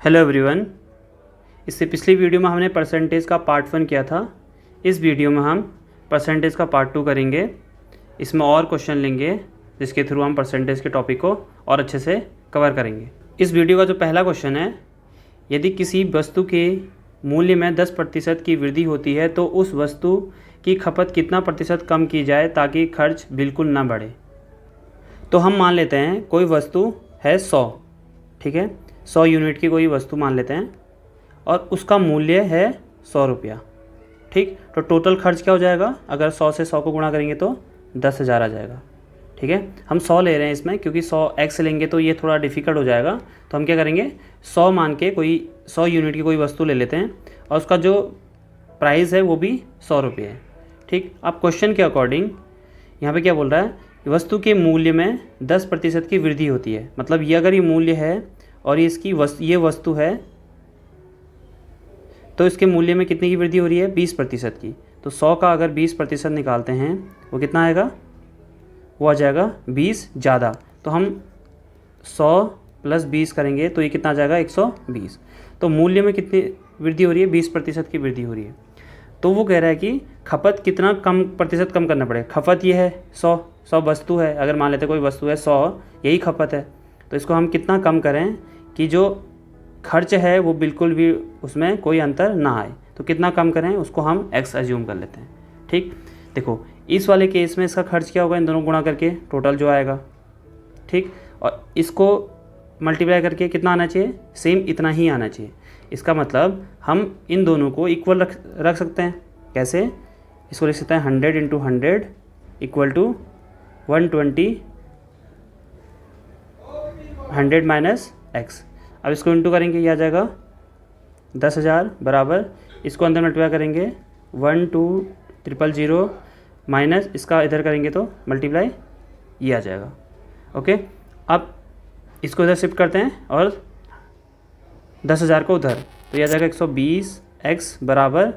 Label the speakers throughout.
Speaker 1: Hello everyone. इससे पिछली video में हमने परसेंटेज का पार्ट 1 किया था। इस वीडियो में हम परसेंटेज का पार्ट 2 करेंगे। इसमें और क्वेश्चन लेंगे जिसके थ्रू हम परसेंटेज के टॉपिक को और अच्छे से कवर करेंगे। इस वीडियो का जो पहला क्वेश्चन है, यदि किसी वस्तु के मूल्य में 10% की वृद्धि होती है तो उस वस्तु की खपत कितना प्रतिशत कम की जाए ताकि खर्च बिल्कुल ना बढ़े। तो हम मान लेते हैं कोई वस्तु है 100, ठीक है, 100 यूनिट की कोई वस्तु मान लेते हैं और उसका मूल्य है 100 रुपया, ठीक। तो टोटल खर्च क्या हो जाएगा, अगर 100 से 100 को गुणा करेंगे तो 10,000 आ जाएगा, ठीक है। हम 100 ले रहे हैं इसमें क्योंकि 100 एक्स लेंगे तो ये थोड़ा डिफ़िकल्ट हो जाएगा। तो हम क्या करेंगे, 100 मान के कोई 100 यूनिट की कोई वस्तु ले लेते हैं और उसका जो प्राइस है वो भी 100 रुपये है, ठीक। अब क्वेश्चन के अकॉर्डिंग यहाँ पे क्या बोल रहा है, वस्तु के मूल्य में 10% की वृद्धि होती है। मतलब ये अगर ये मूल्य है और ये वस्तु है तो इसके मूल्य में कितने की वृद्धि हो रही है, 20% की। तो 100 का अगर 20% निकालते हैं वो कितना आएगा, वो आ जाएगा 20 ज़्यादा। तो हम 100 + 20 करेंगे तो ये कितना आ जाएगा, 120। तो मूल्य में कितनी वृद्धि हो रही है, 20% की वृद्धि हो रही है। तो वो कह रहा है कि खपत कितना प्रतिशत कम करना पड़ेगा। खपत ये है 100 वस्तु है, अगर मान लेते कोई वस्तु है 100, यही खपत है। तो इसको हम कितना कम करें कि जो खर्च है वो बिल्कुल भी उसमें कोई अंतर ना आए। तो कितना कम करें उसको हम x अज्यूम कर लेते हैं, ठीक। देखो इस वाले केस में इसका खर्च क्या होगा, इन दोनों गुणा करके टोटल जो आएगा, ठीक। और इसको मल्टीप्लाई करके कितना आना चाहिए, सेम इतना ही आना चाहिए। इसका मतलब हम इन दोनों को इक्वल रख सकते हैं। कैसे, इसको लिख सकते हैं 100 × 100 = 120 100 - x। अब इसको इंटू करेंगे, ये आ जाएगा 10,000 बराबर, इसको अंदर मल्टीप्लाई करेंगे 12,000 माइनस इसका इधर करेंगे तो मल्टीप्लाई ये आ जाएगा, ओके। अब इसको इधर शिफ्ट करते हैं और 10,000 को उधर, तो यह आ जाएगा 120x बराबर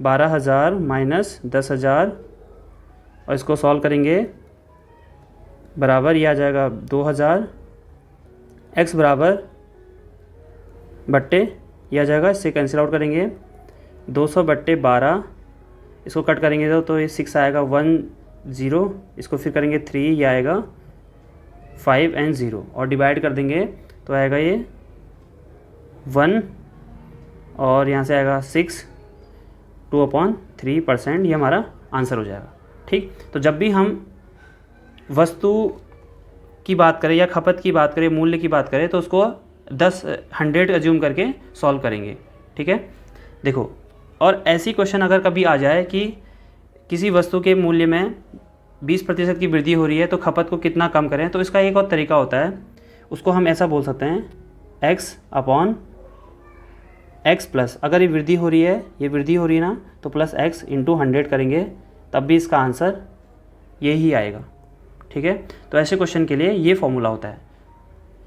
Speaker 1: 12,000 माइनस 10,000 और इसको सॉल्व करेंगे बराबर ये आ जाएगा 2,000। x बराबर बट्टे ये आ जाएगा, इससे कैंसिल आउट करेंगे 200/12, इसको कट करेंगे तो ये 6 आएगा 10, इसको फिर करेंगे 3, ये आएगा 5 और 0 और डिवाइड कर देंगे तो आएगा ये 1 और यहाँ से आएगा 6, 2/3%, ये हमारा आंसर हो जाएगा, ठीक। तो जब भी हम वस्तु की बात करें या खपत की बात करें, मूल्य की बात करें, तो उसको 100 अज्यूम करके सॉल्व करेंगे, ठीक है। देखो और ऐसी क्वेश्चन अगर कभी आ जाए कि किसी वस्तु के मूल्य में 20% की वृद्धि हो रही है तो खपत को कितना कम करें, तो इसका एक और तरीका होता है। उसको हम ऐसा बोल सकते हैं x/x प्लस, अगर ये वृद्धि हो रही है ना, तो +x × 100 करेंगे तब भी इसका आंसर यही आएगा, ठीक है। तो ऐसे क्वेश्चन के लिए ये फॉर्मूला होता है।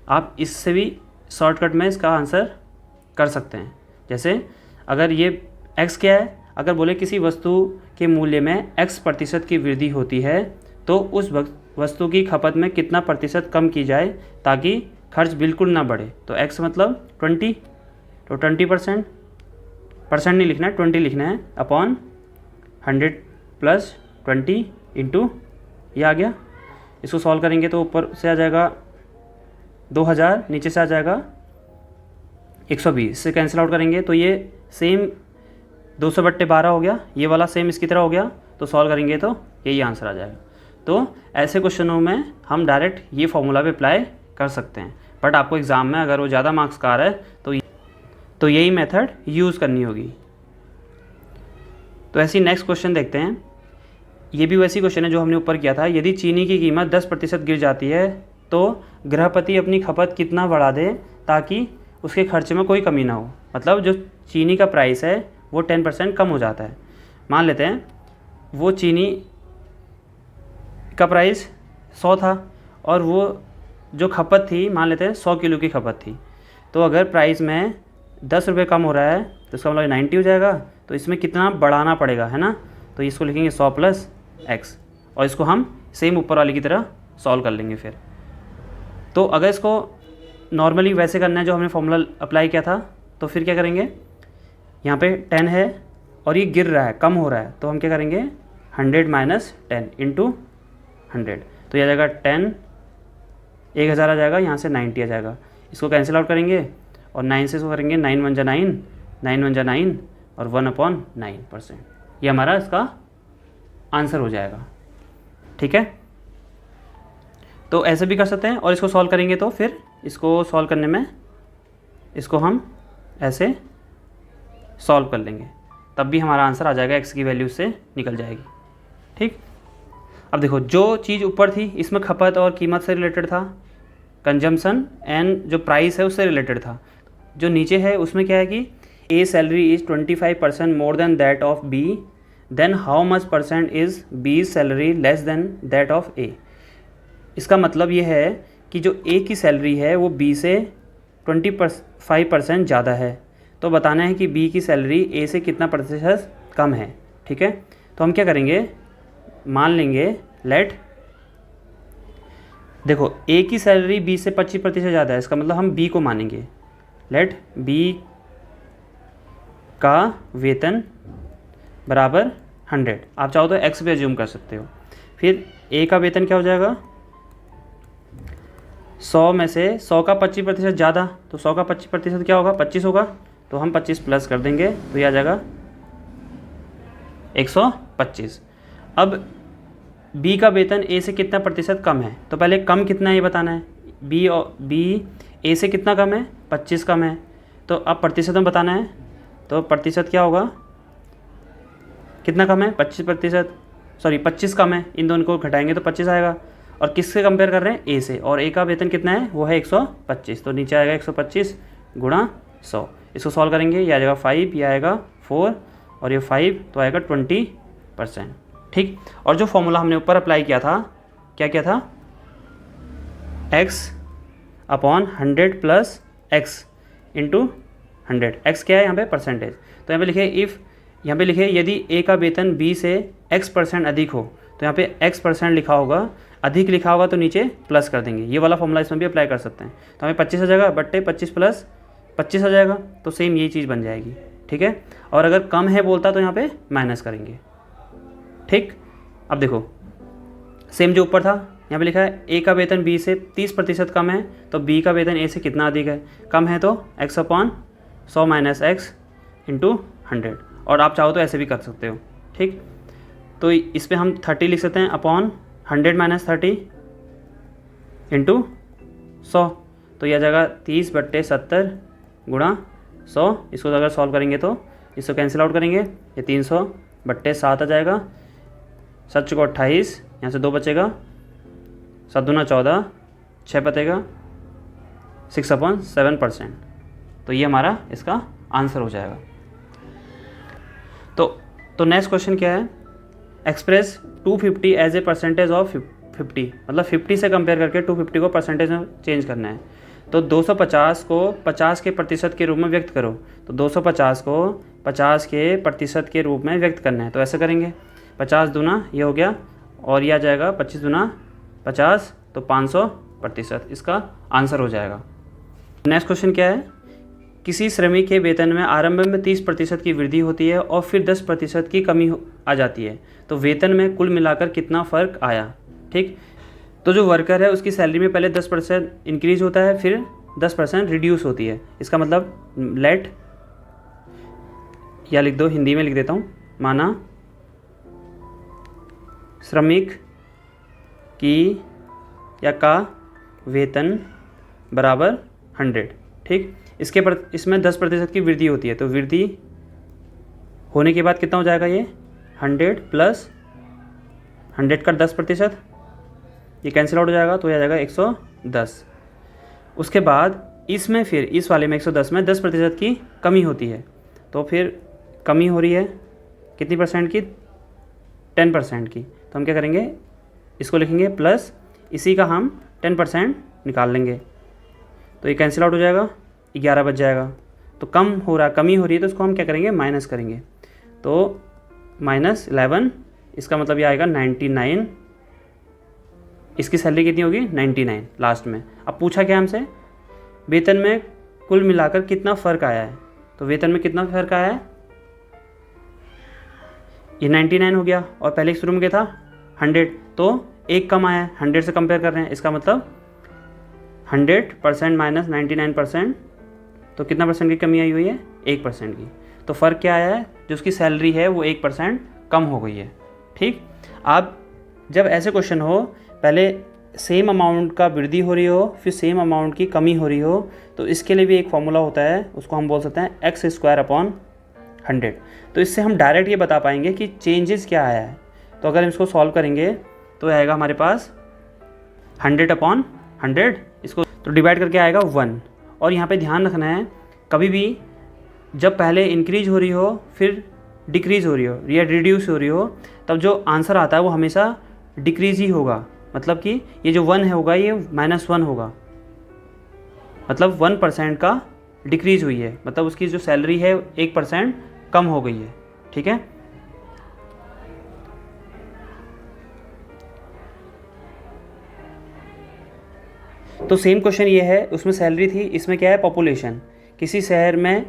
Speaker 1: आप इससे भी शॉर्टकट में इसका आंसर कर सकते हैं। जैसे अगर ये x क्या है, अगर बोले किसी वस्तु के मूल्य में x% की वृद्धि होती है तो उस वस्तु की खपत में कितना प्रतिशत कम की जाए ताकि खर्च बिल्कुल ना बढ़े। तो x मतलब 20, तो 20%, परसेंट नहीं लिखना है, 20 लिखना है, अपॉन 100 + 20 इंटू ये आ गया। इसको सॉल्व करेंगे तो ऊपर से आ जाएगा 2,000, नीचे से आ जाएगा 120, इससे कैंसिल आउट करेंगे तो ये सेम 200/12 हो गया, ये वाला सेम इसकी तरह हो गया। तो सॉल्व करेंगे तो यही आंसर आ जाएगा। तो ऐसे क्वेश्चनों में हम डायरेक्ट ये फॉर्मूला पे अप्लाई कर सकते हैं, बट आपको एग्ज़ाम में अगर वो ज़्यादा मार्क्स का आ रहा है तो यही मेथड यूज़ करनी होगी। तो ऐसी नेक्स्ट क्वेश्चन देखते हैं। ये भी वैसी क्वेश्चन है जो हमने ऊपर किया था। यदि चीनी की कीमत 10% गिर जाती है तो गृहपति अपनी खपत कितना बढ़ा दे ताकि उसके खर्च में कोई कमी ना हो। मतलब जो चीनी का प्राइस है वो 10% कम हो जाता है। मान लेते हैं वो चीनी का प्राइस 100 था और वो जो खपत थी, मान लेते हैं 100 किलो की खपत थी। तो अगर प्राइस में 10 रुपये कम हो रहा है तो इसका मतलब 90 हो जाएगा। तो इसमें कितना बढ़ाना पड़ेगा, है ना। तो इसको लिखेंगे 100 + x और इसको हम सेम ऊपर वाले की तरह सॉल्व कर लेंगे फिर। तो अगर इसको नॉर्मली वैसे करना है जो हमने फॉर्मूला अप्लाई किया था। तो फिर क्या करेंगे, यहाँ पे 10 है और ये गिर रहा है, कम हो रहा है, तो हम क्या करेंगे 100 माइनस 10 इंटू 100, तो यह आ जाएगा 10, 1000 आ जाएगा, यहाँ से 90 आ जाएगा। इसको कैंसिल आउट करेंगे और 9 से इसको करेंगे, 9 1 जा 9, 9 1 जा 9 और 1/9%। ये हमारा इसका आंसर हो जाएगा। ठीक है, तो ऐसे भी कर सकते हैं और इसको सॉल्व करेंगे तो फिर इसको सॉल्व करने में इसको हम ऐसे सॉल्व कर लेंगे, तब भी हमारा आंसर आ जाएगा, x की वैल्यू से निकल जाएगी। ठीक, अब देखो जो चीज़ ऊपर थी इसमें खपत और कीमत से रिलेटेड था, कंजम्पशन एंड जो प्राइस है उससे रिलेटेड था। जो नीचे है उसमें क्या है कि A salary is 25% more than that of B, then how much percent is B salary less than that of A. इसका मतलब ये है कि जो ए की सैलरी है वो बी से 25% ज़्यादा है, तो बताना है कि बी की सैलरी ए से कितना प्रतिशत कम है। ठीक है, तो हम क्या करेंगे, मान लेंगे लेट, देखो ए की सैलरी बी से 25% ज़्यादा है, इसका मतलब हम बी को मानेंगे, लेट बी का वेतन बराबर 100, आप चाहो तो एक्स पे अज्यूम कर सकते हो। फिर ए का वेतन क्या हो जाएगा, 100 में से 100 का 25% ज़्यादा, तो 100 का 25% क्या होगा, 25 होगा, तो हम 25 प्लस कर देंगे तो ये आ जाएगा 125। अब बी का वेतन ए से कितना प्रतिशत कम है, तो पहले कम कितना है ये बताना है। बी ए से कितना कम है, 25 कम है, तो अब प्रतिशत में बताना है, तो प्रतिशत क्या होगा, कितना कम है, 25 कम है, इन दोनों को घटाएंगे तो 25 आएगा। और किससे कंपेयर कर रहे हैं, ए से, और ए का वेतन कितना है, वो है 125, तो नीचे आएगा 125 गुणा 100। इसको सॉल्व करेंगे, ये आ जाएगा 5, ये आएगा 4 और ये 5, तो आएगा 20%। ठीक, और जो फॉर्मूला हमने ऊपर अप्लाई किया था, क्या था, x/100 plus x into 100, x क्या है यहाँ पे, परसेंटेज, तो यहाँ पे लिखे इफ़, यहाँ पे लिखे यदि ए का वेतन बी से x% अधिक हो, तो यहाँ पे x% लिखा होगा, अधिक लिखा होगा तो नीचे प्लस कर देंगे। ये वाला फॉर्मूला इसमें भी अप्लाई कर सकते हैं, तो हमें 25 आ जाएगा, बट्टे 25 प्लस 25 आ जाएगा, तो सेम यही चीज़ बन जाएगी। ठीक है, और अगर कम है बोलता तो यहाँ पे माइनस करेंगे। ठीक, अब देखो सेम जो ऊपर था, यहाँ पे लिखा है ए का वेतन बी से 30% कम है, तो बी का वेतन ए से कितना अधिक है, कम है, तो x/100 माइनस एक्स इंटू 100, और आप चाहो तो ऐसे भी कर सकते हो। ठीक, तो इस पर हम 30 लिख सकते हैं, अपॉन 100 माइनस 30 इंटू 100, तो यह आ जाएगा 30/70 गुणा 100। इसको अगर सॉल्व करेंगे तो इसको कैंसिल आउट करेंगे, ये 300/7 आ जाएगा, 7 को 28, यहाँ से 2 बचेगा, 7 दूना 14, 6 बचेगा, 6/7%, तो ये हमारा इसका आंसर हो जाएगा। तो नेक्स्ट क्वेश्चन क्या है, express 250 as a percentage of 50, मतलब 50 से कंपेयर करके 250 को परसेंटेज में चेंज करना है। तो 250 को 50 के प्रतिशत के रूप में व्यक्त करो, तो 250 को 50 के प्रतिशत के रूप में व्यक्त करना है, तो ऐसे करेंगे, 50 दूना ये हो गया, और ये आ जाएगा 25 दूना 50, तो 500%, इसका आंसर हो जाएगा। नेक्स्ट क्वेश्चन क्या है, किसी श्रमिक के वेतन में आरंभ में 30% की वृद्धि होती है और फिर 10% की कमी आ जाती है, तो वेतन में कुल मिलाकर कितना फ़र्क आया। ठीक, तो जो वर्कर है उसकी सैलरी में पहले 10% इंक्रीज होता है, फिर 10% रिड्यूस होती है। इसका मतलब लेट, या लिख दो, हिंदी में लिख देता हूँ, माना श्रमिक की या का वेतन बराबर 100। ठीक, इसमें 10% की वृद्धि होती है, तो वृद्धि होने के बाद कितना हो जाएगा, ये 100 प्लस 100 का 10%, ये कैंसिल आउट हो जाएगा, तो यह आ जाएगा 110। उसके बाद इसमें फिर इस वाले में 110 में 10% की कमी होती है, तो फिर कमी हो रही है कितनी परसेंट की, 10% की, तो हम क्या करेंगे, इसको लिखेंगे प्लस, इसी का हम 10% निकाल लेंगे, तो ये कैंसिल आउट हो जाएगा, 11 बच जाएगा। तो कमी हो रही है, तो उसको हम क्या करेंगे, माइनस करेंगे, तो -11, इसका मतलब ये आएगा 99, इसकी सैलरी कितनी होगी, 99 लास्ट में। अब पूछा क्या हमसे, वेतन में कुल मिलाकर कितना फ़र्क आया है। तो वेतन में कितना फ़र्क आया है, ये 99 हो गया और पहले शुरू में क्या था 100, तो एक कम आया है, 100 से कंपेयर कर रहे हैं, इसका मतलब 100% माइनस 99%, तो कितना परसेंट की कमी आई हुई है, 1% की। तो फ़र्क क्या आया है, जो उसकी सैलरी है वो 1% कम हो गई है। ठीक, आप जब ऐसे क्वेश्चन हो, पहले सेम अमाउंट का वृद्धि हो रही हो, फिर सेम अमाउंट की कमी हो रही हो, तो इसके लिए भी एक फॉर्मूला होता है, उसको हम बोल सकते हैं x² / 100। तो इससे हम डायरेक्ट ये बता पाएंगे कि चेंजेस क्या आया है। तो अगर हम इसको सॉल्व करेंगे तो आएगा हमारे पास 100/100, इसको तो डिवाइड करके आएगा 1। और यहाँ पे ध्यान रखना है, कभी भी जब पहले इंक्रीज हो रही हो फिर डिक्रीज़ हो रही हो या रिड्यूस हो रही हो, तब जो आंसर आता है वो हमेशा डिक्रीज़ ही होगा। मतलब कि ये जो 1 है होगा ये -1 होगा, मतलब 1% का डिक्रीज़ हुई है, मतलब उसकी जो सैलरी है 1% कम हो गई है। ठीक है, तो सेम क्वेश्चन ये है, उसमें सैलरी थी, इसमें क्या है पॉपुलेशन। किसी शहर में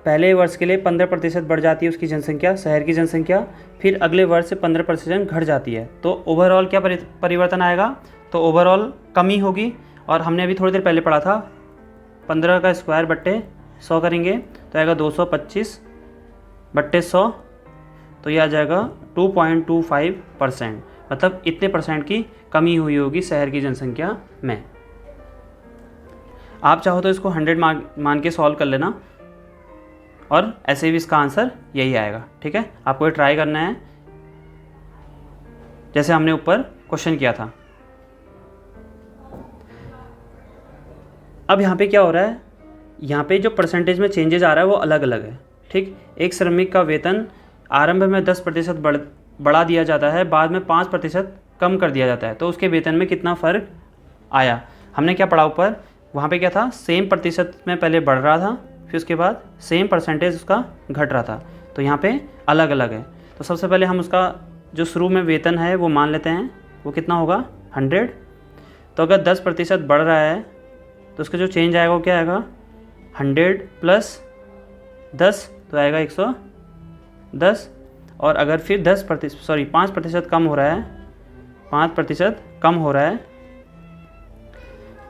Speaker 1: पहले वर्ष के लिए 15% बढ़ जाती है उसकी जनसंख्या, शहर की जनसंख्या, फिर अगले वर्ष से 15% घट जाती है, तो ओवरऑल क्या परिवर्तन आएगा, तो ओवरऑल कमी होगी। और हमने अभी थोड़ी देर पहले पढ़ा था 15 का स्क्वायर बट्टे 100 करेंगे तो आएगा 225/100, तो ये आ जाएगा 2.25%, मतलब इतने परसेंट की कमी हुई होगी शहर की जनसंख्या में। आप चाहो तो इसको 100 मान के सॉल्व कर लेना, और ऐसे भी इसका आंसर यही आएगा। ठीक है, आपको ये ट्राई करना है जैसे हमने ऊपर क्वेश्चन किया था। अब यहाँ पे क्या हो रहा है, यहाँ पे जो परसेंटेज में चेंजेस आ रहा है वो अलग अलग है। ठीक, एक श्रमिक का वेतन आरंभ में 10% बढ़ा दिया जाता है, बाद में 5% कम कर दिया जाता है, तो उसके वेतन में कितना फ़र्क आया। हमने क्या पढ़ा ऊपर, वहाँ पे क्या था, सेम प्रतिशत में पहले बढ़ रहा था, फिर उसके बाद सेम परसेंटेज उसका घट रहा था, तो यहाँ पे अलग अलग है। तो सबसे पहले हम उसका जो शुरू में वेतन है वो मान लेते हैं, वो कितना होगा 100। तो अगर 10% बढ़ रहा है तो उसका जो चेंज आएगा वो क्या आएगा, 100 + 10, तो आएगा 110। और अगर फिर 5% कम हो रहा है, 5% कम हो रहा है,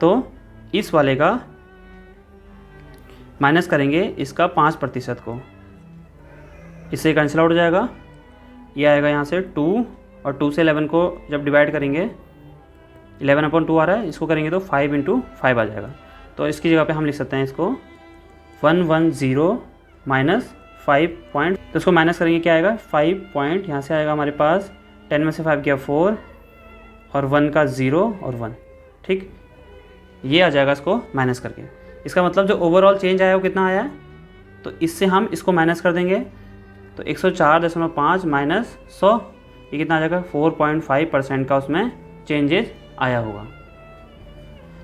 Speaker 1: तो इस वाले का माइनस करेंगे इसका 5% को, इससे कैंसिल आउट हो जाएगा, ये आएगा यहाँ से 2, और 2 से 11 को जब डिवाइड करेंगे 11/2 आ रहा है, इसको करेंगे तो 5 × 5 आ जाएगा। तो इसकी जगह पे हम लिख सकते हैं इसको 110 माइनस 5 पॉइंट, तो इसको माइनस करेंगे क्या आएगा 5 पॉइंट, यहाँ से आएगा हमारे पास 10 में से 5 गया 4, और 1 का 0 और 1। ठीक, ये आ जाएगा इसको माइनस करके। इसका मतलब जो ओवरऑल चेंज आया वो कितना आया है, तो इससे हम इसको माइनस कर देंगे, तो 104.5 माइनस 100, ये कितना आ जाएगा 4.5% का उसमें चेंजेस आया होगा।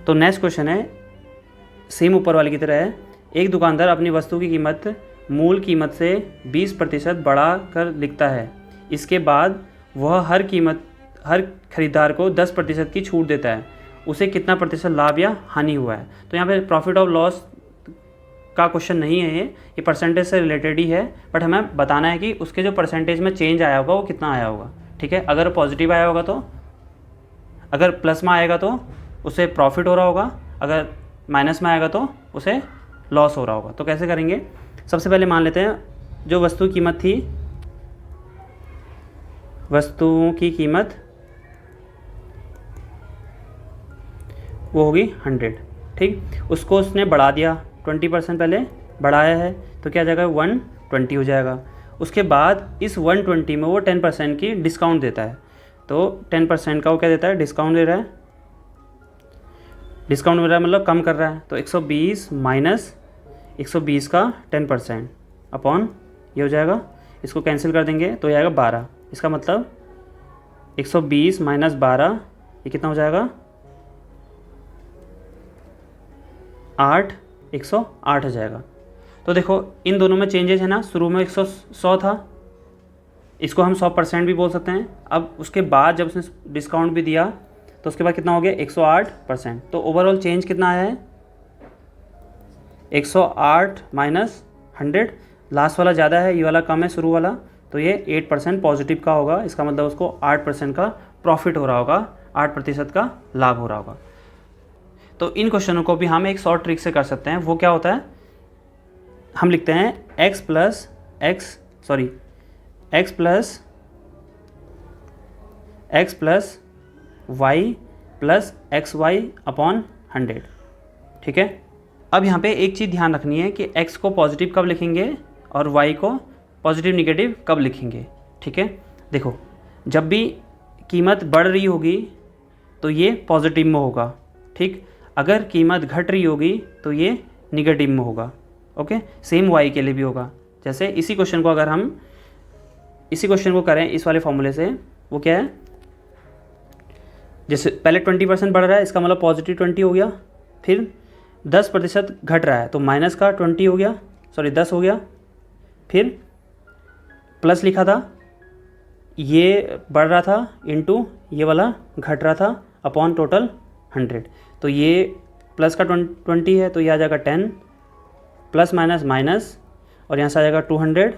Speaker 1: तो नेक्स्ट क्वेश्चन है, सेम ऊपर वाले की तरह है। एक दुकानदार अपनी वस्तु की कीमत मूल कीमत से 20% बढ़ा कर लिखता है, इसके बाद वह हर खरीदार को 10% की छूट देता है, उसे कितना प्रतिशत लाभ या हानि हुआ है। तो यहाँ पे प्रॉफिट और लॉस का क्वेश्चन नहीं है, ये परसेंटेज से रिलेटेड ही है, बट हमें बताना है कि उसके जो परसेंटेज में चेंज आया होगा वो कितना आया होगा। ठीक है, अगर पॉजिटिव आया होगा तो, अगर प्लस में आएगा तो उसे प्रॉफिट हो रहा होगा, अगर माइनस में आएगा तो उसे लॉस हो रहा होगा। तो कैसे करेंगे, सबसे पहले मान लेते हैं जो वस्तु कीमत थी, वस्तुओं की कीमत वो होगी 100। ठीक, उसको उसने बढ़ा दिया, 20% पहले बढ़ाया है, तो क्या आ जाएगा 120 हो जाएगा। उसके बाद इस 120 में वो 10% की डिस्काउंट देता है, तो 10% का वो क्या देता है, डिस्काउंट दे रहा है, डिस्काउंट मिल रहा है मतलब कम कर रहा है। तो 120 माइनस 120 का 10% अपॉन ये हो जाएगा, इसको कैंसिल कर देंगे तो ये आएगा 12। इसका मतलब 120 माइनस 12 ये कितना हो जाएगा 8, 108 हो जाएगा। तो देखो इन दोनों में चेंजेस है ना, शुरू में 100 था, इसको हम 100% भी बोल सकते हैं। अब उसके बाद जब उसने डिस्काउंट भी दिया तो उसके बाद कितना हो गया 108%। तो ओवरऑल चेंज कितना आया है 108 माइनस 100, लास्ट वाला ज़्यादा है, ये वाला कम है शुरू वाला, तो ये 8% पॉजिटिव का होगा। इसका मतलब उसको 8% का प्रॉफिट हो रहा होगा, 8% का लाभ हो रहा होगा। तो इन क्वेश्चनों को भी हम एक शॉर्ट ट्रिक से कर सकते हैं। वो क्या होता है, हम लिखते हैं x plus y plus XY upon 100, ठीक है। अब यहाँ पे एक चीज़ ध्यान रखनी है कि x को पॉजिटिव कब लिखेंगे और y को पॉजिटिव निगेटिव कब लिखेंगे, ठीक है। देखो, जब भी कीमत बढ़ रही होगी तो ये पॉजिटिव में होगा, ठीक। अगर कीमत घट रही होगी तो ये निगेटिव में होगा, ओके। सेम y के लिए भी होगा। जैसे इसी क्वेश्चन को अगर हम इसी क्वेश्चन को करें इस वाले फॉर्मूले से, वो क्या है, जैसे पहले 20% बढ़ रहा है, इसका मतलब पॉजिटिव 20 हो गया, फिर 10% घट रहा है तो माइनस का 20 हो गया, 10 हो गया, फिर प्लस लिखा था, ये बढ़ रहा था इनटू ये वाला घट रहा था अपॉन टोटल 100, तो ये प्लस का 20 है तो ये आ जाएगा 10, प्लस माइनस माइनस, और यहाँ से आ जाएगा 200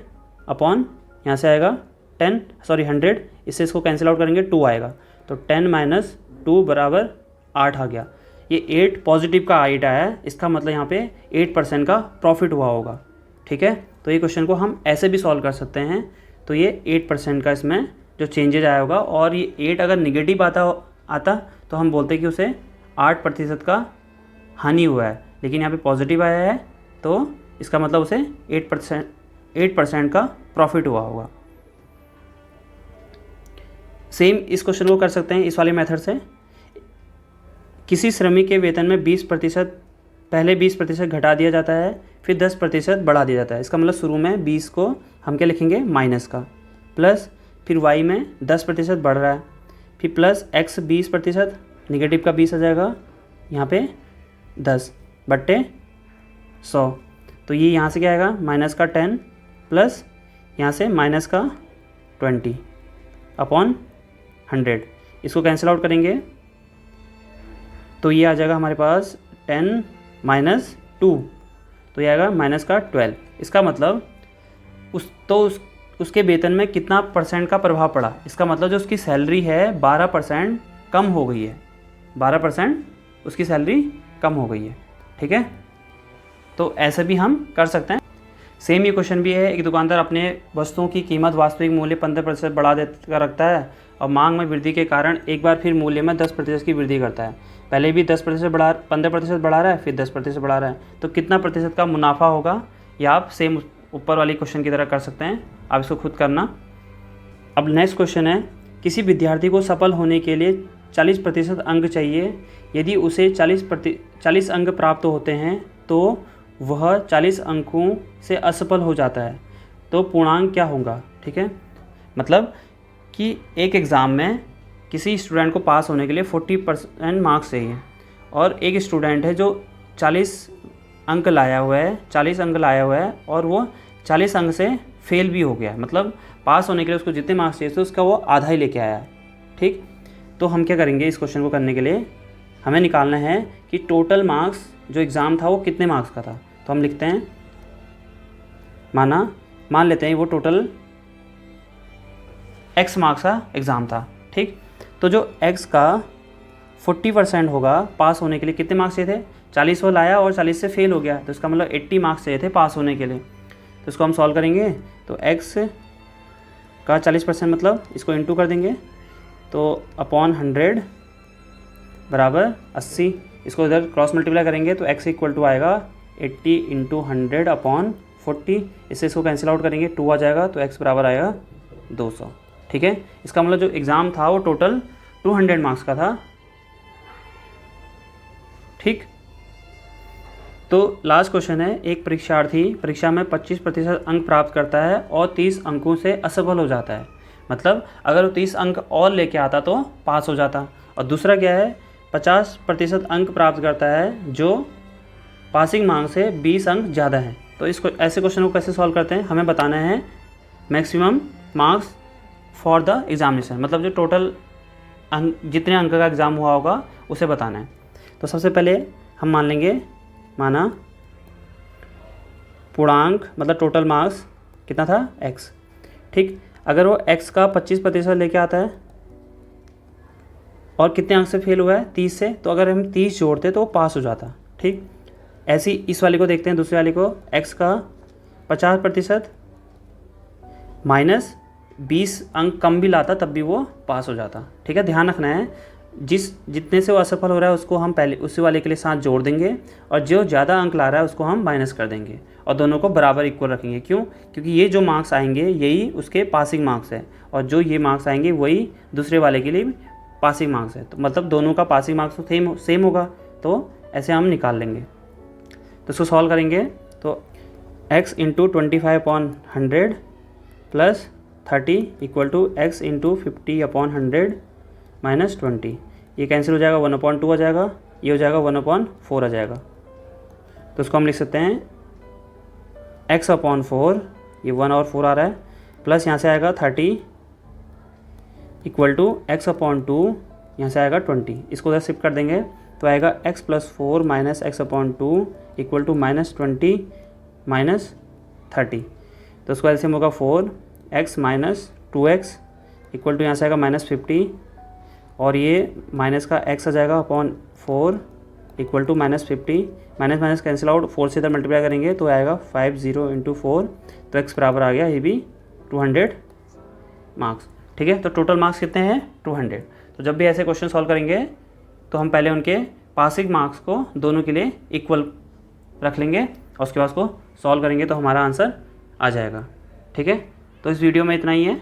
Speaker 1: अपॉन यहाँ से आएगा 100, इससे इसको कैंसिल आउट करेंगे 2 आएगा, तो 10 माइनस 2 बराबर 8 आ गया। ये 8 पॉजिटिव का 8 आया है, इसका मतलब यहाँ पे 8% का प्रॉफिट हुआ होगा, ठीक है। तो ये क्वेश्चन को हम ऐसे भी सॉल्व कर सकते हैं। तो ये 8% का इसमें जो चेंजेज आया होगा, और ये 8 अगर निगेटिव आता तो हम बोलते कि उसे 8% का हानि हुआ है, लेकिन यहाँ पे पॉजिटिव आया है तो इसका मतलब उसे 8% का प्रॉफिट हुआ होगा। सेम इस क्वेश्चन को कर सकते हैं इस वाले मेथड से। किसी श्रमिक के वेतन में 20% पहले 20% घटा दिया जाता है, फिर 10% बढ़ा दिया जाता है। इसका मतलब शुरू में 20 को हम क्या लिखेंगे, माइनस का, प्लस फिर y में 10% बढ़ रहा है, फिर प्लस x 20%, निगेटिव का 20 आ जाएगा, यहाँ पे 10 बट्टे 100, तो ये यहाँ से क्या आएगा, माइनस का 10 प्लस यहाँ से माइनस का 20 अपॉन 100, इसको कैंसिल आउट करेंगे तो ये आ जाएगा हमारे पास 10 माइनस 2, तो ये आएगा माइनस का 12। इसका मतलब उसके वेतन में कितना परसेंट का प्रभाव पड़ा, इसका मतलब जो उसकी सैलरी है 12% कम हो गई है, 12% उसकी सैलरी कम हो गई है, ठीक है। तो ऐसे भी हम कर सकते हैं। सेम ये क्वेश्चन भी है, एक दुकानदार अपने वस्तुओं की कीमत वास्तविक मूल्य 15% बढ़ा देकर रखता है और मांग में वृद्धि के कारण एक बार फिर मूल्य में 10% की वृद्धि करता है। पहले भी 15% बढ़ा रहा है, फिर 10% बढ़ा रहा है, तो कितना प्रतिशत का मुनाफा होगा, या आप सेम ऊपर वाली क्वेश्चन की तरह कर सकते हैं, आप इसको खुद करना। अब नेक्स्ट क्वेश्चन है, किसी विद्यार्थी को सफल होने के लिए 40% अंक चाहिए, यदि उसे 40 अंक प्राप्त होते हैं तो वह 40 अंकों से असफल हो जाता है, तो पूर्णांक क्या होगा, ठीक है। मतलब कि एक एग्ज़ाम में किसी स्टूडेंट को पास होने के लिए 40% मार्क्स चाहिए, और एक स्टूडेंट है जो 40 अंक लाया हुआ है और वो 40 अंक से फेल भी हो गया, मतलब पास होने के लिए उसको जितने मार्क्स चाहिए थे उसका वो आधा ही लेके आया है, ठीक। तो हम क्या करेंगे, इस क्वेश्चन को करने के लिए हमें निकालना है कि टोटल मार्क्स जो एग्ज़ाम था वो कितने मार्क्स का था। तो हम लिखते हैं, मान लेते हैं वो टोटल x मार्क्स का एग्ज़ाम था, ठीक। तो जो x का 40% होगा, पास होने के लिए कितने मार्क्स चाहिए थे, 40 वो लाया और 40 से फेल हो गया, तो इसका मतलब 80 मार्क्स चाहिए थे पास होने के लिए। तो इसको हम सॉल्व करेंगे, तो x का 40% मतलब इसको इंटू कर देंगे, तो अपॉन 100 बराबर 80, इसको इधर क्रॉस मल्टीप्लाई करेंगे तो x इक्वल टू आएगा 80 इंटू 100 अपॉन 40, इससे इसको कैंसिल आउट करेंगे 2 आ जाएगा, तो x बराबर आएगा 200, ठीक है। इसका मतलब जो एग्ज़ाम था वो टोटल 200 मार्क्स का था, ठीक। तो लास्ट क्वेश्चन है, एक परीक्षार्थी परीक्षा में 25% अंक प्राप्त करता है और 30 अंकों से असफल हो जाता है, मतलब अगर वो 30 अंक और लेके आता तो पास हो जाता। और दूसरा क्या है, 50% अंक प्राप्त करता है जो पासिंग मार्क्स से 20 अंक ज़्यादा है। तो इसको ऐसे क्वेश्चन को कैसे सॉल्व करते हैं, हमें बताना है maximum marks for the examination, मतलब जो टोटल जितने अंक का एग्ज़ाम हुआ होगा उसे बताना है। तो सबसे पहले हम मान लेंगे, माना पूर्णांक मतलब टोटल मार्क्स कितना था x, ठीक। अगर वो x का 25% लेके आता है और कितने अंक से फेल हुआ है 30 से, तो अगर हम 30 जोड़ते तो वो पास हो जाता, ठीक। ऐसी इस वाले को देखते हैं, दूसरे वाले को, x का 50% माइनस 20 अंक कम भी लाता तब भी वो पास हो जाता, ठीक है। ध्यान रखना है जितने से वो असफल हो रहा है उसको हम पहले उसी वाले के लिए साथ जोड़ देंगे और जो ज़्यादा अंक ला रहा है उसको हम माइनस कर देंगे और दोनों को बराबर इक्वल रखेंगे। क्यों? क्योंकि ये जो मार्क्स आएंगे यही उसके पासिंग मार्क्स है और जो ये मार्क्स आएंगे वही दूसरे वाले के लिए पासिंग मार्क्स है, तो मतलब दोनों का पासिंग मार्क्स तो सेम होगा, तो ऐसे हम निकाल लेंगे। तो इसको सॉल्व करेंगे तो x into 25/100 plus 30 equal to x into 50/100 minus 20, ये कैंसिल हो जाएगा, 1/2 आ जाएगा, ये हो जाएगा 1/4 आ जाएगा। तो इसको हम लिख सकते हैं x/4, ये 1 और 4 आ रहा है, प्लस यहाँ से आएगा 30 इक्वल टू x/2, यहाँ से आएगा 20, इसको उधर शिफ्ट कर देंगे तो आएगा x + 4 minus x/2 equal to -20 minus 30। तो उसको एलसीएम होगा 4x minus 2x equal to यहाँ से आएगा -50 और ये माइनस का x आ जाएगा /4 equal to -50, minus minus cancel out, 4 से इधर मल्टीप्लाई करेंगे तो आएगा 50 × 4, तो x बराबर आ गया ये भी 200 मार्क्स, ठीक है। तो टोटल मार्क्स कितने हैं 200। तो जब भी ऐसे क्वेश्चन सॉल्व करेंगे तो हम पहले उनके पासिंग मार्क्स को दोनों के लिए इक्वल रख लेंगे और उसके बाद उसको सॉल्व करेंगे तो हमारा आंसर आ जाएगा, ठीक है। तो इस वीडियो में इतना ही है।